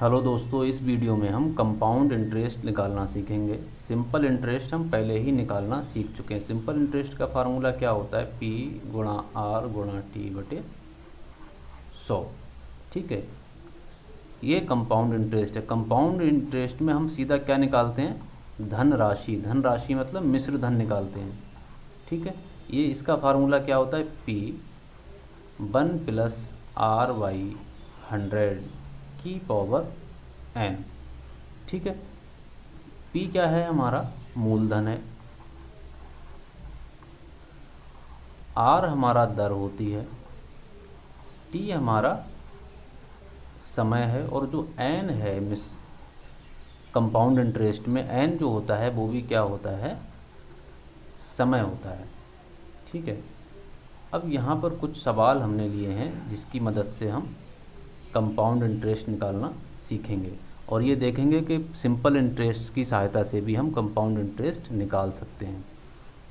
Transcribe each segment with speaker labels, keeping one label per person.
Speaker 1: Hello दोस्तों, इस video में हम कंपाउंड इंटरेस्ट निकालना सीखेंगे। सिंपल इंटरेस्ट हम पहले ही निकालना सीख चुके हैं। सिंपल इंटरेस्ट का फार्मूला क्या होता है? P गुणा R गुणा T बटे 100। ठीक है, ये कंपाउंड इंटरेस्ट है। कंपाउंड इंटरेस्ट में हम सीधा क्या निकालते हैं? धनराशि। धनराशि मतलब मिश्र धन निकालते हैं। ठीक है, ये इसका फार्मूला क्या होता है? P 1 प्लस RY 100 की पावर n। ठीक है, P क्या है? हमारा मूलधन है। R हमारा दर होती है। T हमारा समय है। और जो n है कंपाउंड इंटरेस्ट में n जो होता है वो भी क्या होता है? समय होता है। ठीक है, अब यहाँ पर कुछ सवाल हमने लिए हैं जिसकी मदद से हम कंपाउंड इंटरेस्ट निकालना सीखेंगे और ये देखेंगे कि सिंपल इंटरेस्ट की सहायता से भी हम कंपाउंड इंटरेस्ट निकाल सकते हैं।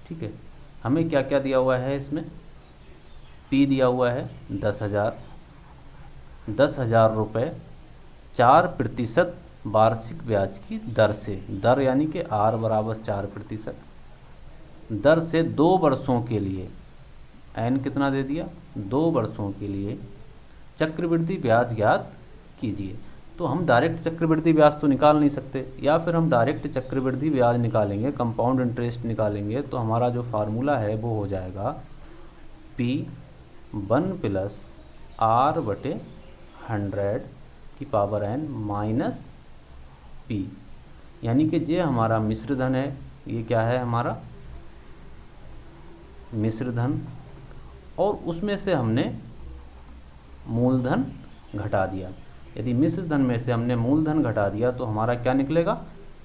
Speaker 1: ठीक है, हमें क्या क्या दिया हुआ है इसमें? P दिया हुआ है 10,000। 10,000 रुपये 4% वार्षिक ब्याज की दर से, दर यानी कि R बराबर 4% दर से 2 वर्षों के लिए, n कितना दे दिया? 2 वर्षों के लिए चक्रवृद्धि ब्याज ज्ञात कीजिए। तो हम डायरेक्ट चक्रवृद्धि ब्याज तो निकाल नहीं सकते, या फिर हम डायरेक्ट चक्रवृद्धि ब्याज निकालेंगे, कंपाउंड इंटरेस्ट निकालेंगे तो हमारा जो फार्मूला है वो हो जाएगा P 1 प्लस R बटे 100 की पावर n माइनस P, यानी कि ये हमारा मिश्र धन है। ये क्या है? हमारा मिश्र धन, और उसमें से हमने मूलधन घटा दिया। यदि मिश्र धन में से हमने मूलधन घटा दिया तो हमारा क्या निकलेगा?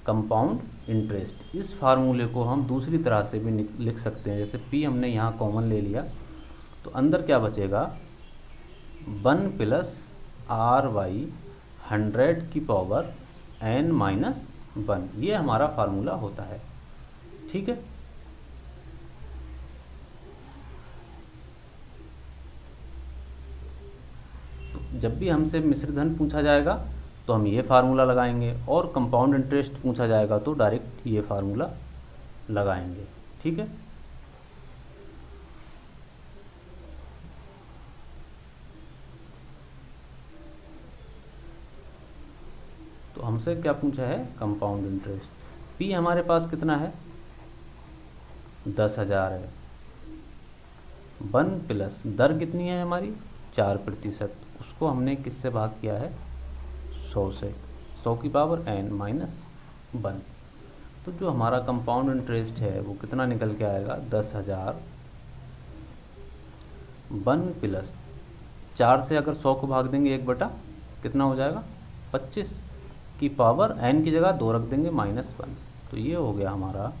Speaker 1: Compound interest. इस फार्मूले को हम दूसरी तरह से भी लिख सकते हैं। जैसे P हमने यहाँ कॉमन ले लिया तो अंदर क्या बचेगा? 1 प्लस RY 100 की पावर n माइनस 1। ये हमारा फार्मूला होता है। ठीक है, जब भी हमसे मिश्र धन पूछा जाएगा तो हम ये फार्मूला लगाएंगे, और कंपाउंड इंटरेस्ट पूछा जाएगा तो डायरेक्ट ये फार्मूला लगाएंगे। ठीक है, तो हमसे क्या पूछा है? Compound interest. P हमारे पास कितना है? 10,000 है। 1 प्लस दर कितनी है हमारी? 4%। उसको हमने किससे भाग किया है? 100 से। 100 की पावर n माइनस 1। तो जो हमारा कंपाउंड इंटरेस्ट है वो कितना निकल के आएगा? 10,000 1 प्लस 4 से अगर 100 को भाग देंगे 1 बटा कितना हो जाएगा? 25 की पावर n की जगह 2 रख देंगे माइनस 1। तो ये हो गया हमारा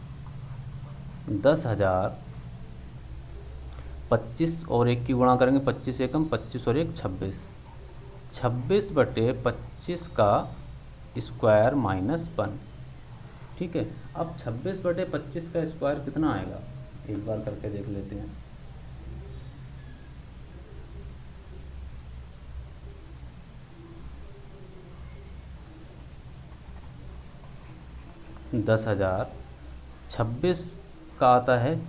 Speaker 1: 10,000। 25 और 1 की गुणा करेंगे, 25 एकम 25 और 1 26। 26 बटे 25 का स्क्वायर माइनस 1। ठीक है, अब 26 बटे 25 का स्क्वायर कितना आएगा? एक बार करके देख लेते हैं। दस हजार 26 का आता है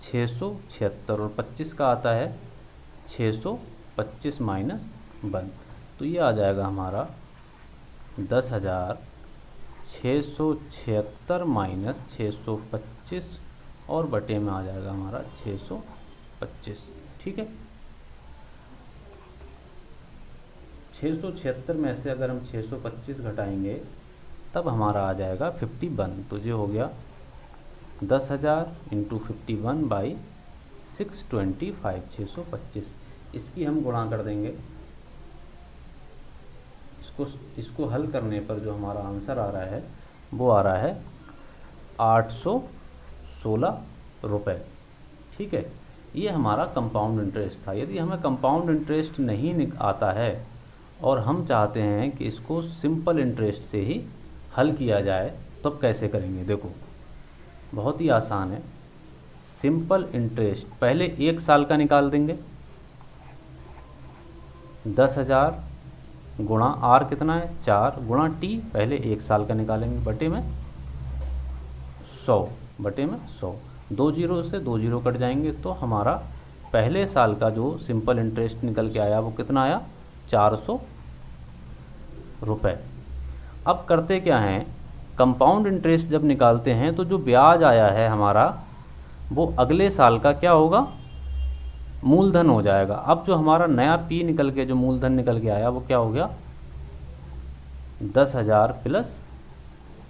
Speaker 1: 676 और 25 का आता है 625 माइनस 1। तो ये आ जाएगा हमारा 10,676 माइनस 625 और बटे में आ जाएगा हमारा 625। ठीक है, 676 में से अगर हम 625 घटाएंगे तब हमारा आ जाएगा 51। तो ये हो गया 10,000 इंटू 51 बाई 625, 625। इसकी हम गुणा कर देंगे। इसको हल करने पर जो हमारा आंसर आ रहा है वो आ रहा है 816 रुपये। ठीक है, ये हमारा कंपाउंड इंटरेस्ट था। यदि हमें कंपाउंड इंटरेस्ट नहीं आता है और हम चाहते हैं कि इसको सिंपल इंटरेस्ट से ही हल किया जाए, तब कैसे करेंगे? देखो, बहुत ही आसान है। सिंपल इंटरेस्ट पहले 1 साल का निकाल देंगे। 10,000 गुणा आर कितना है 4 गुणा टी पहले 1 साल का निकालेंगे बटे में 100 बटे में 100। 2 जीरो से 2 जीरो कट जाएंगे तो हमारा पहले साल का जो सिंपल इंटरेस्ट निकल के आया वो कितना आया 400 रुपये। अब करते क्या हैं, कंपाउंड इंटरेस्ट जब निकालते हैं तो जो ब्याज आया है हमारा वो अगले साल का क्या होगा, मूलधन हो जाएगा। अब जो हमारा नया पी निकल के जो मूलधन निकल के आया वो क्या हो गया 10,000 प्लस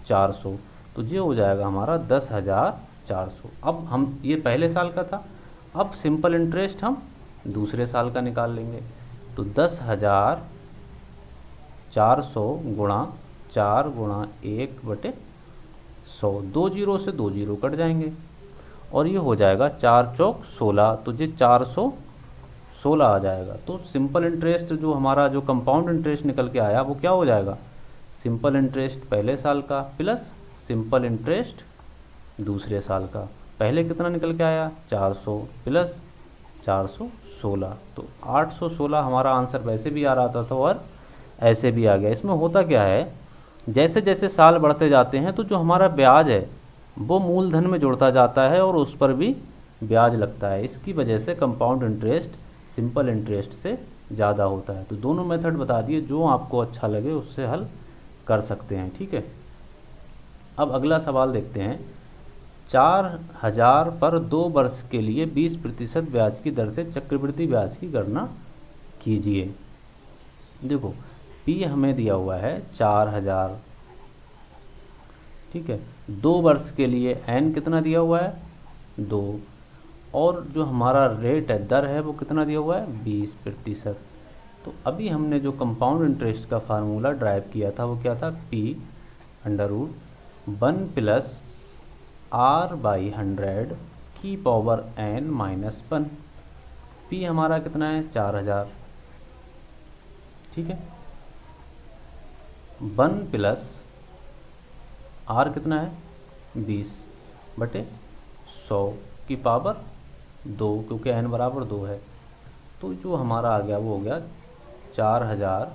Speaker 1: 400, तो ये हो जाएगा हमारा 10,400। अब हम ये पहले साल का था, अब सिंपल इंटरेस्ट हम दूसरे साल का निकाल लेंगे। तो 10,400 गुणा 4 गुणा 1 बटे 100, 2 जीरो से 2 जीरो कट जाएंगे और ये हो जाएगा 4 चौक 16, तो ये 416 आ जाएगा। तो सिंपल इंटरेस्ट जो हमारा जो कंपाउंड इंटरेस्ट निकल के आया वो क्या हो जाएगा, सिंपल इंटरेस्ट पहले साल का प्लस सिंपल इंटरेस्ट दूसरे साल का। पहले कितना निकल के आया 400 प्लस 416, तो 816 हमारा आंसर वैसे भी आ रहा था और ऐसे भी आ गया। इसमें होता क्या है, जैसे जैसे साल बढ़ते जाते हैं तो जो हमारा ब्याज है वो मूलधन में जुड़ता जाता है और उस पर भी ब्याज लगता है। इसकी वजह से कंपाउंड इंटरेस्ट सिंपल इंटरेस्ट से ज़्यादा होता है। तो दोनों मेथड बता दिए, जो आपको अच्छा लगे उससे हल कर सकते हैं। ठीक है, अब अगला सवाल देखते हैं। 4,000 पर 2 वर्ष के लिए 20% ब्याज की दर से चक्रवृद्धि ब्याज की गणना कीजिए। देखो पी हमें दिया हुआ है 4,000, ठीक है, 2 वर्ष के लिए एन कितना दिया हुआ है 2, और जो हमारा रेट है दर है वो कितना दिया हुआ है 20%। तो अभी हमने जो कंपाउंड इंटरेस्ट का फार्मूला ड्राइव किया था वो क्या था, P under root 1 plus R by 100 की पावर एन माइनस 1। पी हमारा कितना है 4,000, ठीक है, 1 प्लस आर कितना है 20 बटे 100 की पावर 2, क्योंकि एन बराबर 2 है। तो जो हमारा आ गया वो हो गया 4,000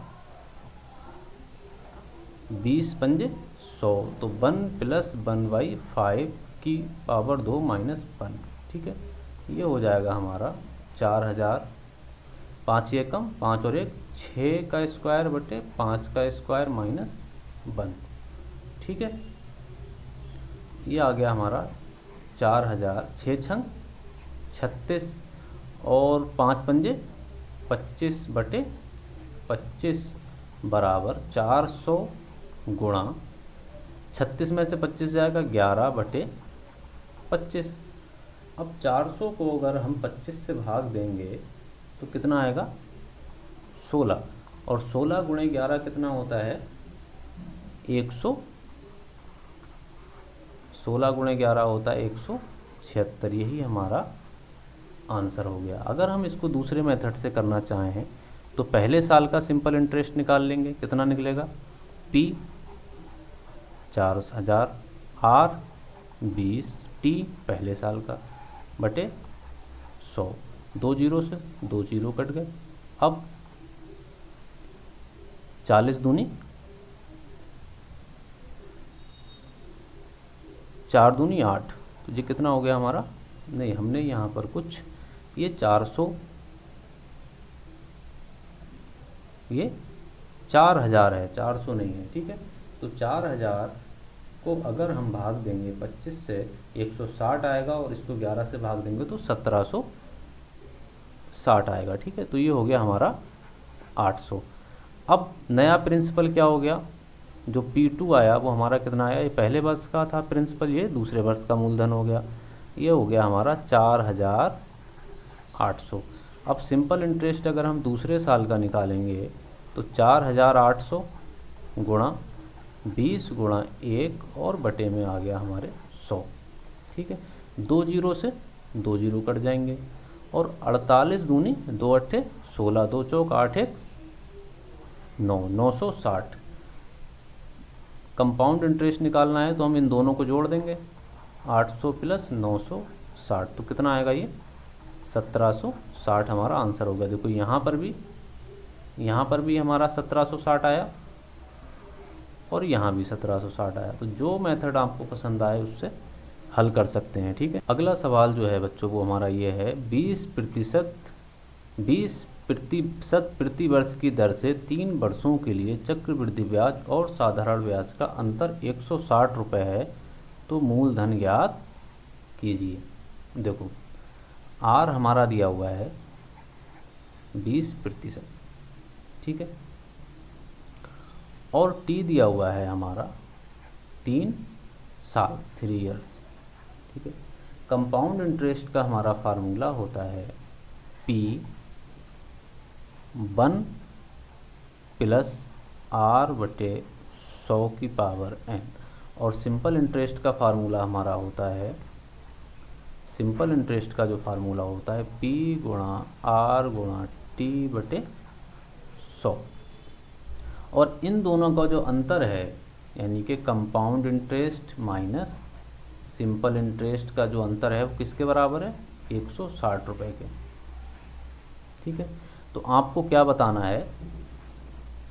Speaker 1: 20 पंजे 100, तो 1 प्लस 1/5 की पावर 2 माइनस 1। ठीक है, ये हो जाएगा हमारा 4,000, 5 ये कम 5 और 1 6 का स्क्वायर बटे 5 का स्क्वायर माइनस 1। ठीक है, ये आ गया हमारा 4,000, 6 छंग 36 और 5 पंजे 25 बटे 25 बराबर 400 गुणा 36 में से 25 जाएगा 11 बटे 25। अब 400 को अगर हम 25 से भाग देंगे तो कितना आएगा 16, और 16 गुणे 11 कितना होता है 100, 16 गुणे 11 होता है 176। यही हमारा आंसर हो गया। अगर हम इसको दूसरे मेथड से करना चाहें तो पहले साल का सिंपल इंटरेस्ट निकाल लेंगे, कितना निकलेगा पी 4,000 आर 20 टी पहले साल का बटे 100, 2 जीरो से 2 जीरो कट गए। अब 40 दूनी 4 दूनी 8, तो ये कितना हो गया हमारा, नहीं हमने यहाँ पर कुछ ये 400, ये 4,000 है 400 नहीं है। ठीक है, तो 4,000 को अगर हम भाग देंगे 25 से 160 आएगा और इसको 11 से भाग देंगे तो 1760 आएगा। ठीक है, तो ये हो गया हमारा 800। अब नया प्रिंसिपल क्या हो गया, जो P2 आया वो हमारा कितना आया, ये पहले वर्ष का था प्रिंसिपल, ये दूसरे वर्ष का मूलधन हो गया, ये हो गया हमारा 4,800। अब सिंपल इंटरेस्ट अगर हम दूसरे साल का निकालेंगे तो 4,800 गुणा 20 गुणा 1 और बटे में आ गया हमारे 100। ठीक है, 2 जीरो से 2 जीरो कट जाएंगे और 48 दूनी 2 अट्ठे 16, 2 चौक 8 1 9, 960। कंपाउंड इंटरेस्ट निकालना है तो हम इन दोनों को जोड़ देंगे, 800 प्लस 960, तो कितना आएगा ये 1760 हमारा आंसर होगा। देखो यहाँ पर भी यहाँ पर भी हमारा 1760 आया और यहाँ भी 1760 आया। तो जो मेथड आपको पसंद आए उससे हल कर सकते हैं, ठीक है। अगला सवाल जो है बच्चों वो हमारा ये है, 20% प्रति वर्ष की दर से 3 वर्षों के लिए चक्रवृद्धि ब्याज और साधारण ब्याज का अंतर 160 रुपये है, तो मूलधन ज्ञात कीजिए। देखो आर हमारा दिया हुआ है 20%, ठीक है, और टी दिया हुआ है हमारा 3 साल, 3 ईयर्स, ठीक है। कंपाउंड इंटरेस्ट का हमारा फार्मूला होता है P1 + R/100⁴n, और सिंपल इंटरेस्ट का फार्मूला हमारा होता है, सिंपल इंटरेस्ट का जो फार्मूला होता है P × R × T/100। और इन दोनों का जो अंतर है यानी कि compound interest minus simple interest का जो अंतर है वो किसके बराबर है, 160 रुपये के, ठीक है। तो आपको क्या बताना है,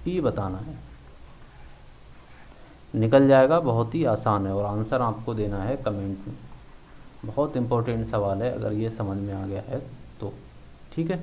Speaker 1: P बताना है, निकल जाएगा, बहुत ही आसान है। और आंसर आपको देना है कमेंट में। बहुत इंपॉर्टेंट सवाल है, अगर ये समझ में आ गया है तो, ठीक है।